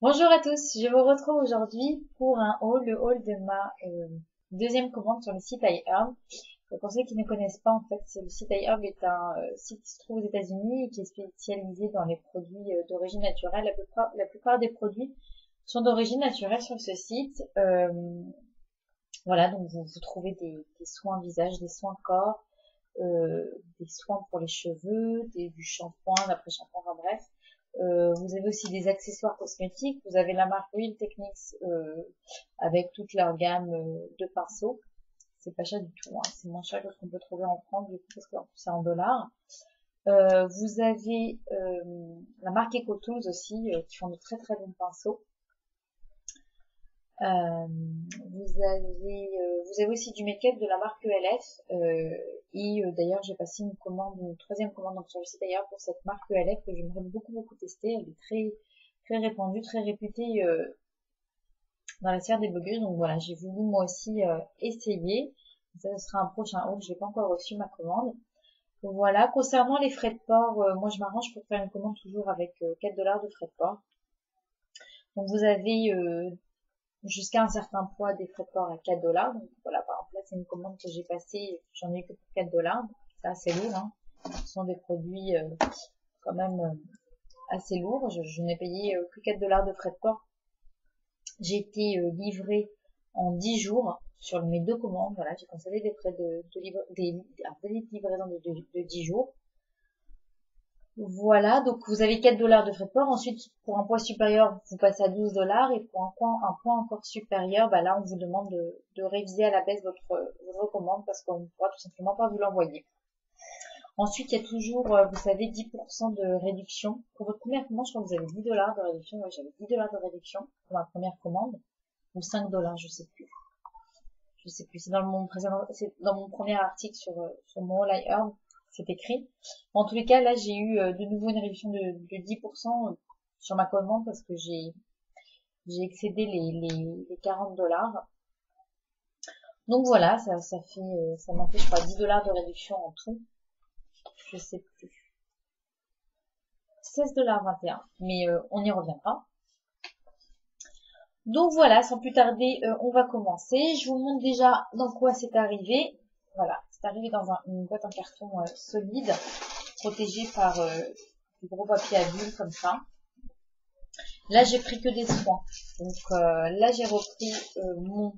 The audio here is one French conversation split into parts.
Bonjour à tous, je vous retrouve aujourd'hui pour un haul, le haul de ma deuxième commande sur le site iHerb. Pour ceux qui ne connaissent pas, en fait, le site iHerb est un site qui se trouve aux États-Unis et qui est spécialisé dans les produits d'origine naturelle. La plupart des produits sont d'origine naturelle sur ce site. Voilà, donc vous trouvez des soins visage, des soins corps, des soins pour les cheveux, du shampoing, l'après-shampoing, enfin bref. Vous avez aussi des accessoires cosmétiques. Vous avez la marque Real Techniques avec toute leur gamme de pinceaux. C'est pas cher du tout, hein. C'est moins cher que ce qu'on peut trouver en France, du coup, parce qu'en plus c'est en dollars. Vous avez la marque EcoTools aussi, qui font de très très bons pinceaux. Euh, vous avez aussi du make-up de la marque ELF. D'ailleurs, j'ai passé une troisième commande donc, sur le site d'ailleurs pour cette marque ELF que j'aimerais beaucoup tester. Elle est très très répandue, très réputée dans la sphère des blogueuses. Donc voilà, j'ai voulu moi aussi essayer. Ça ce sera un prochain haul. J'ai pas encore reçu ma commande. Donc, voilà. Concernant les frais de port, moi je m'arrange pour faire une commande toujours avec 4 dollars de frais de port. Donc vous avez jusqu'à un certain poids des frais de port à 4 dollars. Donc voilà, par exemple, là, c'est une commande que j'ai passée, j'en ai eu que pour 4 dollars. C'est assez lourd, hein. Ce sont des produits quand même assez lourds. Je n'ai payé que 4 dollars de frais de port. J'ai été livrée en 10 jours sur mes deux commandes. Voilà, j'ai conservé des frais de livraison de 10 jours. Voilà, donc vous avez 4 dollars de frais de port. Ensuite, pour un poids supérieur, vous passez à 12 dollars. Et pour un poids encore supérieur, bah là, on vous demande de réviser à la baisse votre commande parce qu'on ne pourra tout simplement pas vous l'envoyer. Ensuite, il y a toujours, vous savez, 10% de réduction. Pour votre première commande, je crois que vous avez 10 dollars de réduction. Ouais, j'avais 10 dollars de réduction pour ma première commande. Ou 5 dollars, je sais plus. Je sais plus. C'est dans mon premier article sur mon All I Earn. C'est écrit. En tous les cas, là, j'ai eu de nouveau une réduction de 10% sur ma commande parce que j'ai excédé les 40 dollars. Donc voilà, ça m'a fait, je crois, 10 dollars de réduction en tout. Je sais plus. 16 dollars 21. Mais on y reviendra. Donc voilà, sans plus tarder, on va commencer. Je vous montre déjà dans quoi c'est arrivé. Voilà, c'est arrivé dans une boîte en carton solide, protégée par du gros papier à bulles comme ça. Là, j'ai pris que des soins. Donc là, j'ai repris mon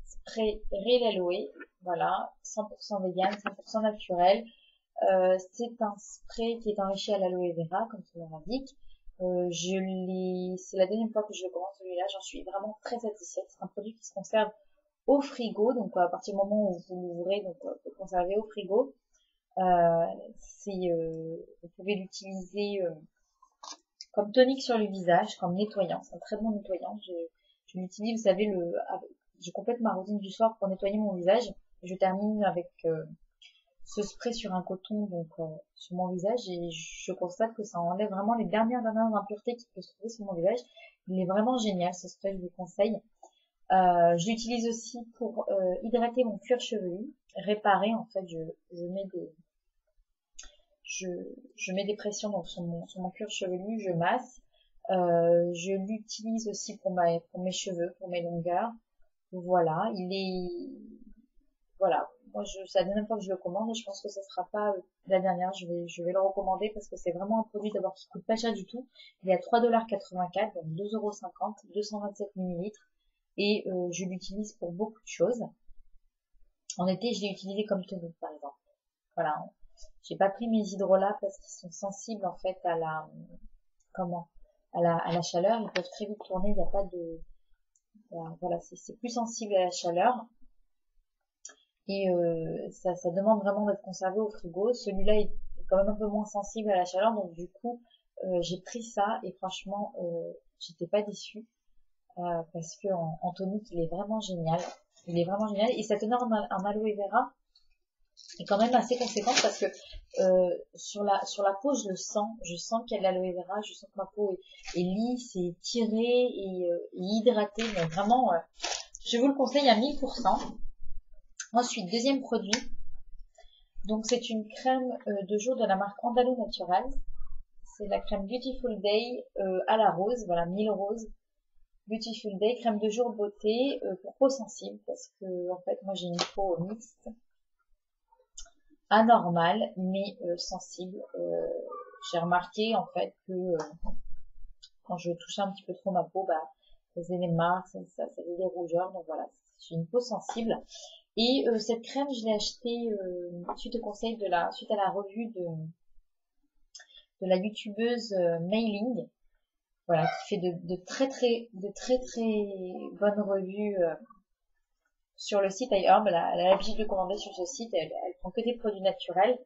spray Real Aloe. Voilà, 100% vegan, 100% naturel. C'est un spray qui est enrichi à l'aloe vera, comme ça l'indique. C'est la deuxième fois que je le commande celui-là. J'en suis vraiment très satisfaite. C'est un produit qui se conserve au frigo. Donc, à partir du moment où vous l'ouvrez, donc, vous le conservez au frigo. Vous pouvez l'utiliser comme tonique sur le visage, comme nettoyant. C'est un très bon nettoyant. Je l'utilise, vous savez, je complète ma routine du soir pour nettoyer mon visage. Je termine avec ce spray sur un coton, donc sur mon visage, et je constate que ça enlève vraiment les dernières impuretés qui peuvent se trouver sur mon visage. Il est vraiment génial, ce spray, je vous conseille. Je l'utilise aussi pour hydrater mon cuir chevelu, réparer. En fait, je mets des pressions donc, sur mon cuir chevelu, je masse. Je l'utilise aussi pour mes cheveux, pour mes longueurs. Voilà, voilà. Moi, c'est la dernière fois que je le commande et je pense que ce sera pas la dernière. Je vais le recommander parce que c'est vraiment un produit d'abord qui coûte pas cher du tout. Il est à 3,84 $, donc 2,50 €, 227 millilitres. Et je l'utilise pour beaucoup de choses. En été, je l'ai utilisé comme tonique, par exemple. Voilà. J'ai pas pris mes hydrolats parce qu'ils sont sensibles, en fait, à la chaleur. Ils peuvent très vite tourner. Il n'y a pas de, voilà, c'est plus sensible à la chaleur. Et ça demande vraiment d'être conservé au frigo. Celui-là est quand même un peu moins sensible à la chaleur, donc du coup, j'ai pris ça et franchement, j'étais pas déçue parce que en tonique, il est vraiment génial. Il est vraiment génial et sa teneur en aloe vera est quand même assez conséquente parce que sur la peau, je sens qu'il y a de l'aloe vera, je sens que ma peau est lisse et tirée et hydratée, mais vraiment, je vous le conseille à 1000%. Ensuite, deuxième produit, donc c'est une crème de jour de la marque Andalo Natural. c'est la crème Beautiful Day à la rose, voilà, 1000 roses. Beautiful Day, crème de jour beauté pour peau sensible, parce que en fait moi j'ai une peau mixte, anormale, mais sensible. J'ai remarqué en fait que quand je touchais un petit peu trop ma peau, bah, ça faisait des marques, ça faisait des rougeurs, donc voilà, j'ai une peau sensible. Et cette crème, je l'ai achetée suite au conseil suite à la revue de la youtubeuse Mailing, voilà, qui fait de très bonnes revues sur le site iHerb. Elle a l'habitude de commander sur ce site, elle prend que des produits naturels.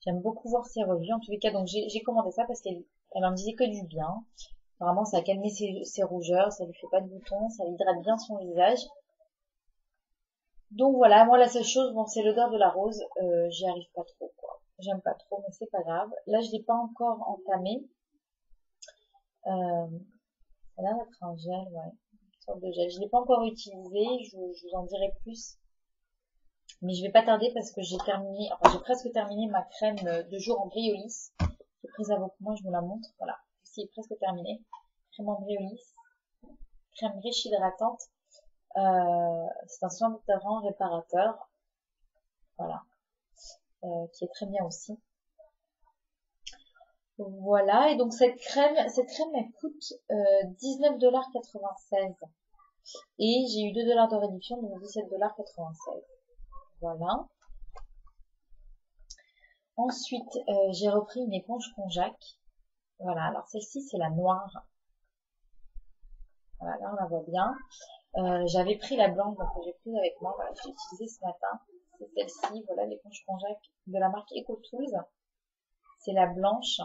J'aime beaucoup voir ses revues, en tous les cas, donc j'ai commandé ça parce qu'elle me disait que du bien. Apparemment, ça a calmé ses rougeurs, ça lui fait pas de boutons, ça hydrate bien son visage. Donc voilà, moi la seule chose, bon, c'est l'odeur de la rose, j'y arrive pas trop, quoi. J'aime pas trop, mais c'est pas grave. Là, je l'ai pas encore entamé. Ça a l'air d'être un gel, ouais, une sorte de gel. Je l'ai pas encore utilisé, je vous en dirai plus. Mais je vais pas tarder parce que j'ai presque terminé ma crème de jour en Briolis. Qui est prise à vos moi, je vous la montre, voilà. Celle-ci est presque terminée. Crème en Briolis. Crème riche hydratante. C'est un soin d'avant réparateur. Voilà. Qui est très bien aussi. Voilà. Et donc cette crème, elle coûte 19,96 $. Et j'ai eu 2 $ de réduction, donc 17,96 $. Voilà. Ensuite, j'ai repris une éponge Konjac. Voilà, alors celle-ci, c'est la noire. Voilà, là, on la voit bien. J'avais pris la blanche, donc j'ai prise avec moi. Voilà, j'ai utilisé ce matin. C'est celle-ci, voilà, l'éponge Konjac de la marque EcoTools. C'est la blanche.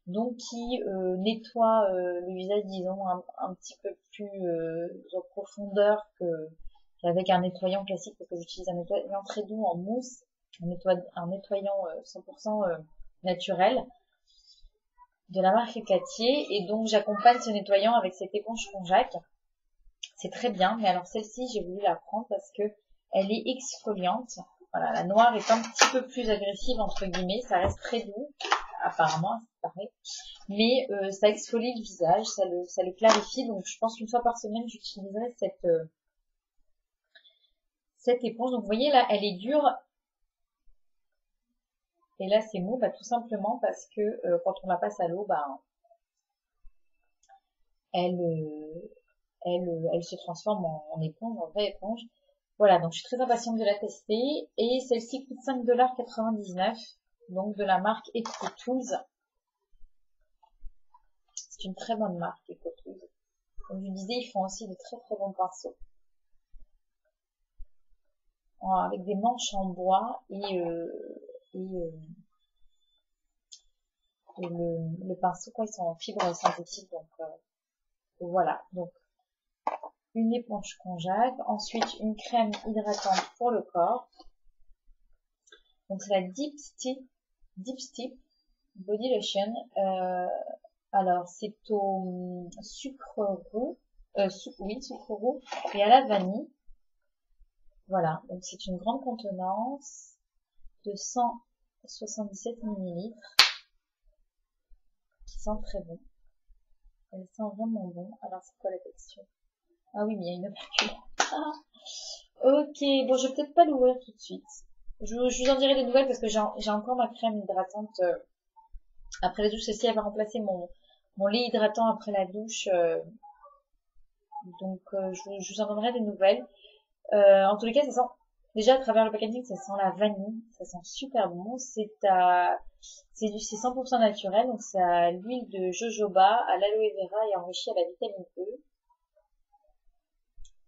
Donc, qui nettoie le visage, disons, un petit peu plus en profondeur qu'avec un nettoyant classique, parce que j'utilise un nettoyant très doux en mousse, un nettoyant 100% naturel de la marque Catier. Et donc j'accompagne ce nettoyant avec cette éponge Konjac. C'est très bien, mais alors celle-ci j'ai voulu la prendre parce que elle est exfoliante. Voilà, la noire est un petit peu plus agressive entre guillemets, ça reste très doux, apparemment, c'est pareil. Mais ça exfolie le visage, ça le clarifie. Donc je pense qu'une fois par semaine j'utiliserai cette éponge. Donc vous voyez là, elle est dure. Et là c'est mou, bah, tout simplement parce que quand on la passe à l'eau, bah, elle se transforme en éponge, en vraie éponge. Voilà, donc je suis très impatiente de la tester. Et celle-ci coûte 5,99 $, donc de la marque EcoTools. C'est une très bonne marque, EcoTools. Comme je vous disais, ils font aussi de très bons pinceaux. Avec des manches en bois et le pinceau, quoi, ils sont en fibre synthétique. Donc voilà, donc une éponge Konjac, ensuite une crème hydratante pour le corps. Donc c'est la Deep Steep Body Lotion. Alors c'est au sucre roux, sucre roux et à la vanille. Voilà, donc c'est une grande contenance de 177 ml qui sent très bon. Elle sent vraiment bon. Alors c'est quoi la texture? Ah oui, mais il y a une opercule. Ok, bon, je vais peut-être pas l'ouvrir tout de suite. Je vous en dirai des nouvelles parce que j'ai encore ma crème hydratante après la douche. Celle-ci, elle va remplacer mon lait hydratant après la douche. Donc, je vous en donnerai des nouvelles. En tous les cas, ça sent, déjà à travers le packaging, ça sent la vanille. Ça sent super bon. C'est 100% naturel. Donc, c'est à l'huile de jojoba, à l'aloe vera et enrichi à la vitamine E.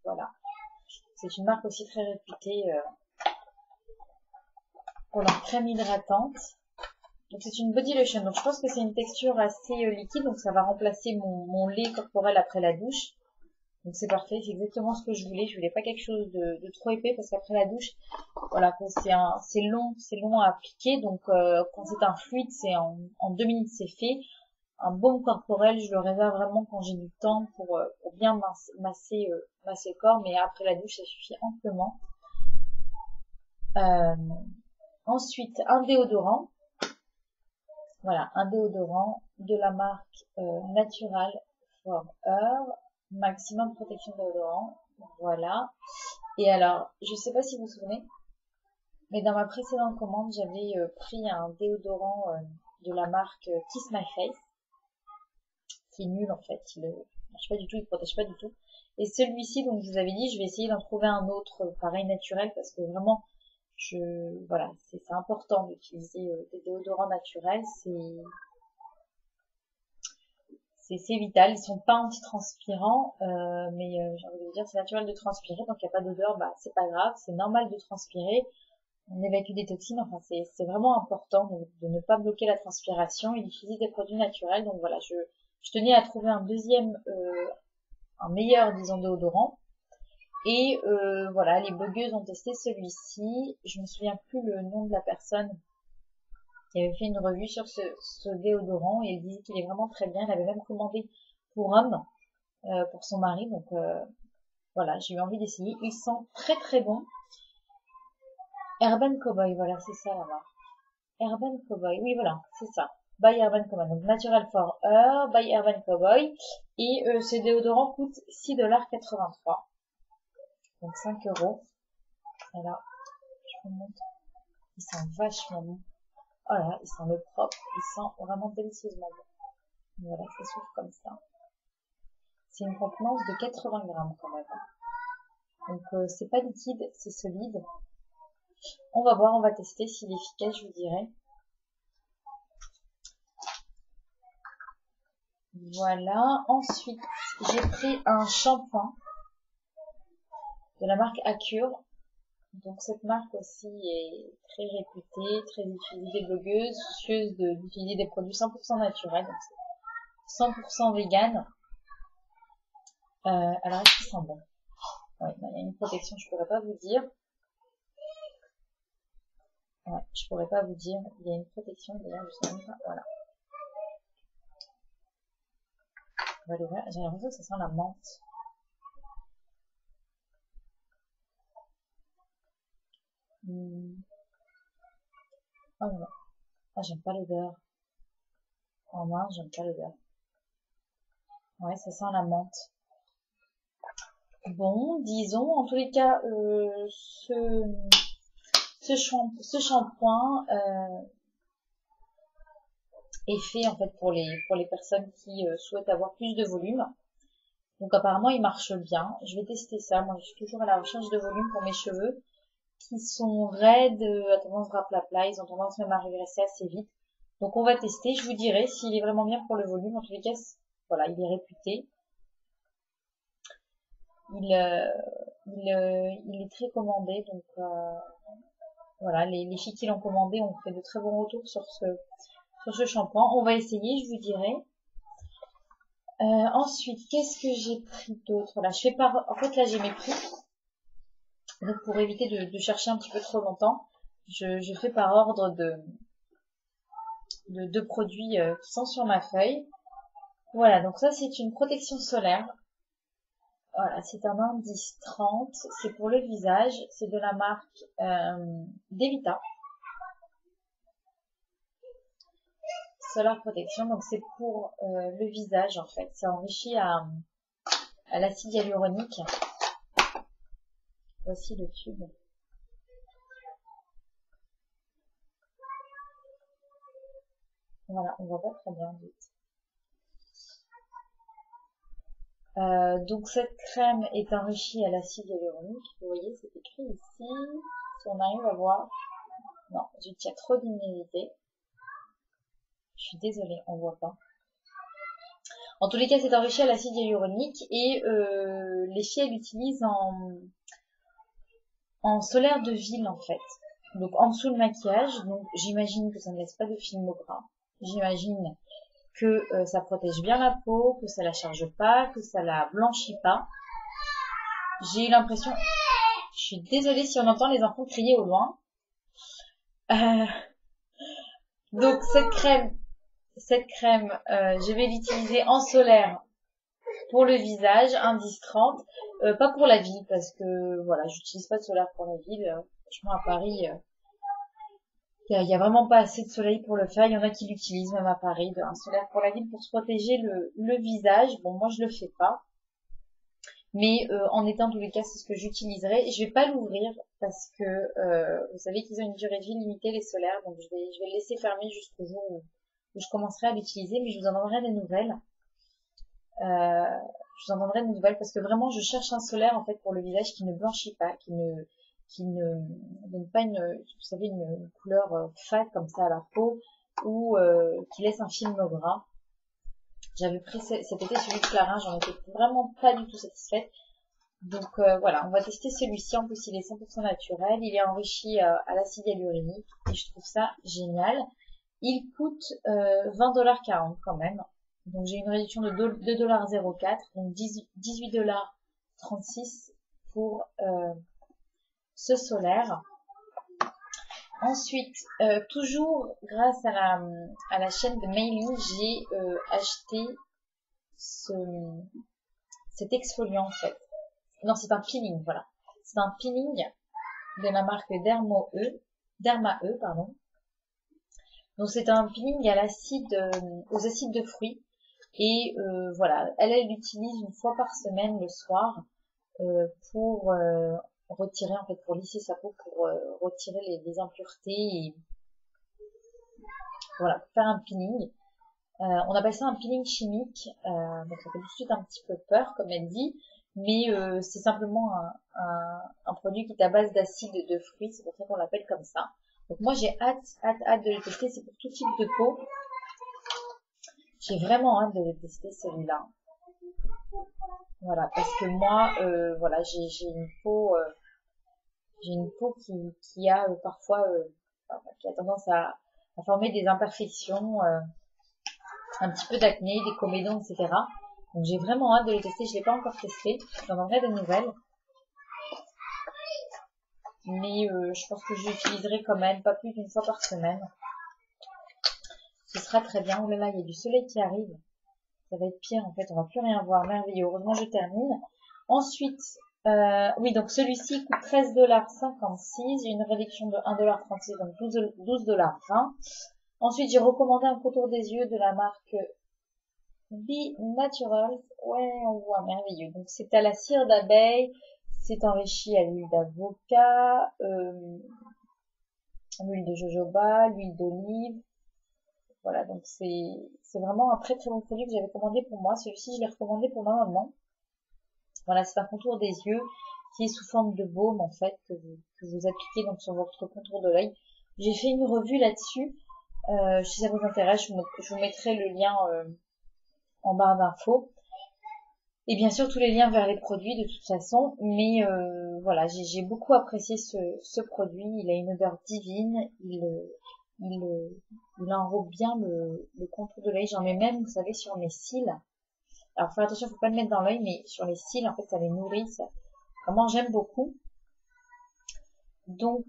Voilà. C'est une marque aussi très réputée pour leur crème hydratante. Donc c'est une body lotion. Donc je pense que c'est une texture assez liquide. Donc ça va remplacer mon lait corporel après la douche. Donc c'est parfait. C'est exactement ce que je voulais. Je voulais pas quelque chose de trop épais parce qu'après la douche, voilà, c'est long à appliquer. Donc quand c'est un fluide, c'est en 2 minutes c'est fait. Un baume corporel, je le réserve vraiment quand j'ai du temps pour bien masser le corps. Mais après la douche, ça suffit amplement. Ensuite, un déodorant. Voilà, un déodorant de la marque Natural Forever, maximum protection déodorant. Voilà. Et alors, je sais pas si vous vous souvenez, mais dans ma précédente commande, j'avais pris un déodorant de la marque Kiss My Face, qui est nul en fait, il marche pas du tout, il protège pas du tout. Et celui-ci, donc je vous avais dit, je vais essayer d'en trouver un autre pareil naturel parce que vraiment, voilà, c'est important d'utiliser des déodorants naturels, c'est vital. Ils sont pas antitranspirants, mais j'ai envie de vous dire, c'est naturel de transpirer, donc il n'y a pas d'odeur, bah c'est pas grave, c'est normal de transpirer. On évacue des toxines, enfin c'est vraiment important de ne pas bloquer la transpiration et d'utiliser des produits naturels. Donc voilà, je tenais à trouver un deuxième, un meilleur disons déodorant. Et voilà, les blogueuses ont testé celui-ci. Je me souviens plus le nom de la personne qui avait fait une revue sur ce déodorant et elle disait qu'il est vraiment très bien. Elle avait même commandé pour homme, pour son mari. Donc voilà, j'ai eu envie d'essayer. Ils sont très très bons. Urban Cowboy, voilà, c'est ça la marque. Urban Cowboy, oui voilà, c'est ça. By Urban Cowboy, donc Natural for Her, by Urban Cowboy. Et ce déodorant coûte 6,83 $. Donc 5 €. Et là, je vous montre. Il sent vachement bon. Oh là, il sent le propre. Il sent vraiment délicieusement bon. Voilà, ça s'ouvre comme ça. C'est une contenance de 80 grammes quand même. Donc c'est pas liquide, c'est solide. On va voir, on va tester s'il est efficace, je vous dirai. Voilà. Ensuite, j'ai pris un shampoing de la marque Acure. Donc cette marque aussi est très réputée, très utilisée des blogueuses, soucieuses d'utiliser des produits 100% naturels, donc c'est 100% vegan. Alors est-ce qu'ils sont bons? Ouais, il y a une protection, je pourrais pas vous dire. Ouais, je pourrais pas vous dire. Il y a une protection, d'ailleurs, je sais même pas. Voilà. On va l'ouvrir. J'ai l'impression que ça sent la menthe. Oh non. Ah, j'aime pas l'odeur. Oh mince, j'aime pas l'odeur. Ouais, ça sent la menthe. Bon, disons, en tous les cas, ce shampoing est fait en fait pour les personnes qui souhaitent avoir plus de volume. Donc apparemment il marche bien. Je vais tester ça. Moi je suis toujours à la recherche de volume pour mes cheveux qui sont raides, à tendance raplapla, ils ont tendance même à régresser assez vite. Donc on va tester, je vous dirai s'il est vraiment bien pour le volume. En tous les cas, voilà, il est réputé. Il est très commandé, donc voilà, les filles qui l'ont commandé ont fait de très bons retours sur ce shampoing. On va essayer, je vous dirai. Ensuite, qu'est-ce que j'ai pris d'autre? Là, en fait, là, j'ai mes prix. Donc, pour éviter de chercher un petit peu trop longtemps, je fais par ordre de produits qui sont sur ma feuille. Voilà, donc ça, c'est une protection solaire. Voilà, c'est un indice 30. C'est pour le visage. C'est de la marque Devita. Solar Protection, donc c'est pour le visage en fait. C'est enrichi à l'acide hyaluronique. Voici le tube. Voilà, on voit pas très bien vite. Donc cette crème est enrichie à l'acide hyaluronique. Vous voyez, c'est écrit ici. Si on arrive à voir. Non, il y a trop d'humidité. Je suis désolée, on voit pas. En tous les cas, c'est enrichi à l'acide hyaluronique et les filles elles l'utilisent en solaire de ville en fait. Donc en dessous le maquillage, donc j'imagine que ça ne laisse pas de film au gras. J'imagine que ça protège bien la peau, que ça la charge pas, que ça la blanchit pas. J'ai eu l'impression, je suis désolée si on entend les enfants crier au loin. Donc cette crème, je vais l'utiliser en solaire pour le visage, indice 30, pas pour la ville parce que voilà, j'utilise pas de solaire pour la ville. Franchement à Paris, Il y a vraiment pas assez de soleil pour le faire. Il y en a qui l'utilisent, même à Paris, un solaire pour la ville pour se protéger le visage. Bon, moi je le fais pas. Mais en été, en tous les cas, c'est ce que j'utiliserai. Et je vais pas l'ouvrir parce que vous savez qu'ils ont une durée de vie limitée, les solaires. Donc je vais le laisser fermer jusqu'au jour où je commencerai à l'utiliser. Mais je vous en donnerai des nouvelles. Je vous en donnerai des nouvelles parce que vraiment, je cherche un solaire en fait pour le visage qui ne blanchit pas, qui ne donne pas vous savez, une couleur fade comme ça à la peau ou qui laisse un film gras. J'avais pris cet été celui de Clarins, j'en étais vraiment pas du tout satisfaite. Donc voilà, on va tester celui-ci. En plus, il est 100% naturel, il est enrichi à l'acide hyaluronique et je trouve ça génial. Il coûte 20,40$ quand même. Donc j'ai une réduction de 2,04$, donc 18,36$ pour ce solaire. Ensuite, toujours grâce à la chaîne de Mailing, j'ai acheté cet exfoliant en fait. Non, c'est un peeling, voilà. C'est un peeling de la marque Derma E, pardon. Donc c'est un peeling à aux acides de fruits. Et voilà, elle l'utilise une fois par semaine le soir pour retirer, en fait, pour lisser sa peau, pour retirer les impuretés et voilà, faire un peeling. On appelle ça un peeling chimique, donc ça fait tout de suite un petit peu peur, comme elle dit, mais c'est simplement un produit qui est à base d'acide de fruits, c'est pour ça qu'on l'appelle comme ça. Donc moi j'ai hâte de le tester, c'est pour tout type de peau. J'ai vraiment hâte de le tester celui-là. Voilà, parce que moi, voilà, j'ai une peau qui a parfois, qui a tendance à former des imperfections, un petit peu d'acné, des comédons, etc. Donc j'ai vraiment hâte de le tester. Je l'ai pas encore testé. J'en aurai des nouvelles. Mais je pense que je l'utiliserai quand même, pas plus d'une fois par semaine. Ce sera très bien. Oh là là, il y a du soleil qui arrive. Ça va être pire en fait. On va plus rien voir. Merveilleux. Heureusement, je termine. Ensuite, oui, donc celui-ci coûte 13,56$. J'ai une réduction de 1,36$, donc 12,20$. Ensuite, j'ai recommandé un contour des yeux de la marque Be Natural. Ouais, on voit, merveilleux. Donc, c'est à la cire d'abeille. C'est enrichi à l'huile d'avocat, l'huile de jojoba, l'huile d'olive. Voilà, donc c'est vraiment un très très bon produit que j'avais commandé pour moi. Celui-ci, je l'ai recommandé pour ma maman. Voilà, c'est un contour des yeux qui est sous forme de baume en fait que vous appliquez donc sur votre contour de l'œil. J'ai fait une revue là-dessus. Si ça vous intéresse, je vous mettrai le lien en barre d'infos. Et bien sûr tous les liens vers les produits de toute façon. Mais voilà, j'ai beaucoup apprécié ce produit. Il a une odeur divine. Il enrobe bien le contour de l'œil. J'en mets même, vous savez, sur mes cils. Alors, faut faire attention, faut pas le mettre dans l'œil, mais sur les cils, en fait, ça les nourrit. Vraiment, j'aime beaucoup. Donc,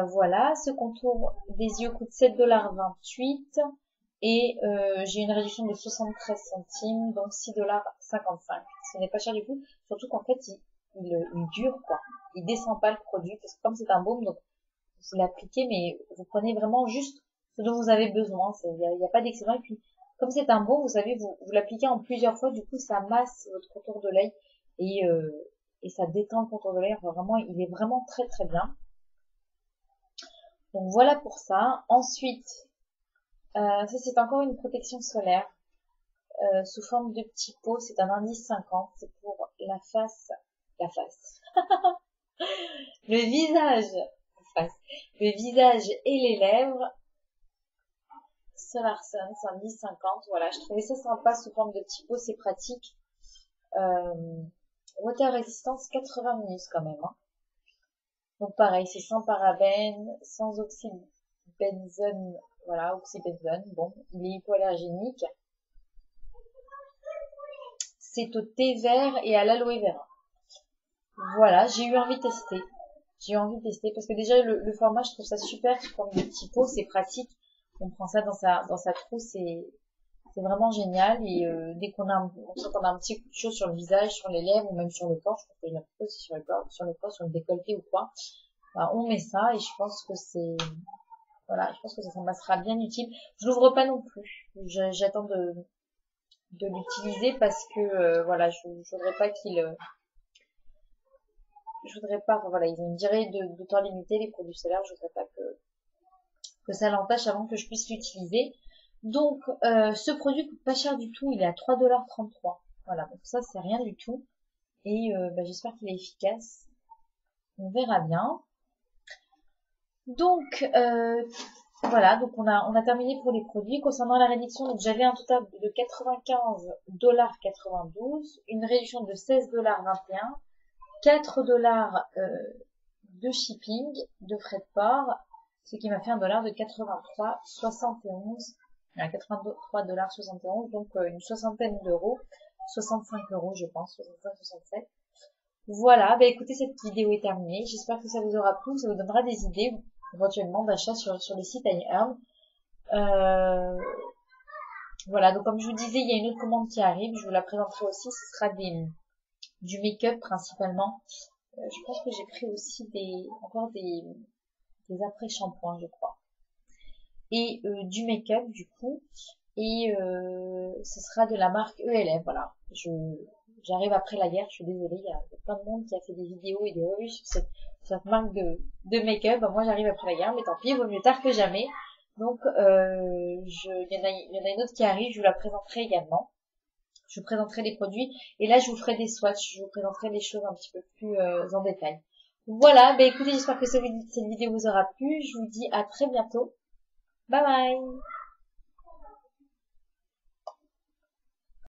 voilà, ce contour des yeux coûte 7,28$. Et j'ai une réduction de 73 centimes, donc 6,55$. Ce n'est pas cher du tout, surtout qu'en fait, il dure, quoi. Il descend pas le produit, parce que comme c'est un baume, donc vous l'appliquez, mais vous prenez vraiment juste ce dont vous avez besoin. Il n'y a pas d'excédent. Et puis, comme c'est un baume, vous savez, vous l'appliquez en plusieurs fois, du coup, ça masse votre contour de l'œil et ça détend le contour de l'œil. Enfin, vraiment, il est vraiment très très bien. Donc voilà pour ça. Ensuite, ça c'est encore une protection solaire sous forme de petits pots. C'est un indice 50. C'est pour la face, le visage, le visage et les lèvres. Solar Sun, c'est un 10,50. Voilà, je trouvais ça sympa sous forme de petits pots, c'est pratique. Water Resistance 80 minutes quand même. Hein. Donc pareil, c'est sans parabènes, sans oxybenzone. Voilà, oxybenzone. Bon, il est hypoallergénique. C'est au thé vert et à l'aloe vera. Voilà, j'ai eu envie de tester. Parce que déjà le format, je trouve ça super sous forme de petits pots, c'est pratique. On prend ça dans sa trousse et c'est vraiment génial. Et dès qu'on a un petit coup de chaud sur le visage, sur les lèvres ou même sur le corps, je pense qu'il y a aussi sur le corps, sur le décolleté ou quoi, bah, on met ça et je pense que Voilà, je pense que ça me sera bien utile. Je l'ouvre pas non plus. J'attends de l'utiliser parce que voilà, je voudrais pas je voudrais pas, enfin, voilà, ils ont une durée de temps limité, les produits solaires, je voudrais pas que ça l'entache avant que je puisse l'utiliser. Donc, ce produit coûte pas cher du tout, il est à 3,33 $. Voilà, donc ça, c'est rien du tout. Et bah, j'espère qu'il est efficace. On verra bien. Donc, voilà, donc on a terminé pour les produits. Concernant la réduction, donc j'avais un total de 95,92 $, une réduction de 16,21 $, 4 $ de shipping, de frais de port, ce qui m'a fait un dollar de 83,71, 83,71 $, donc une soixantaine d'euros, 65 € je pense, 65-67. Voilà, bah écoutez, cette vidéo est terminée. J'espère que ça vous aura plu, ça vous donnera des idées éventuellement d'achat sur les sites iEarn. Voilà, donc comme je vous disais, il y a une autre commande qui arrive, je vous la présenterai aussi, ce sera du make-up principalement. Je pense que j'ai pris aussi encore des après-shampoings, je crois. Et du make-up du coup. Et ce sera de la marque ELF, voilà. J'arrive après la guerre, je suis désolée, il y a plein de monde qui a fait des vidéos et des revues sur cette marque de make-up. Moi j'arrive après la guerre, mais tant pis, vaut mieux tard que jamais. Donc il y en a une autre qui arrive, je vous la présenterai également. Je vous présenterai les produits et là je vous ferai des swatchs, je vous présenterai les choses un petit peu plus en détail. Voilà, bah écoutez, j'espère que cette vidéo vous aura plu. Je vous dis à très bientôt. Bye bye!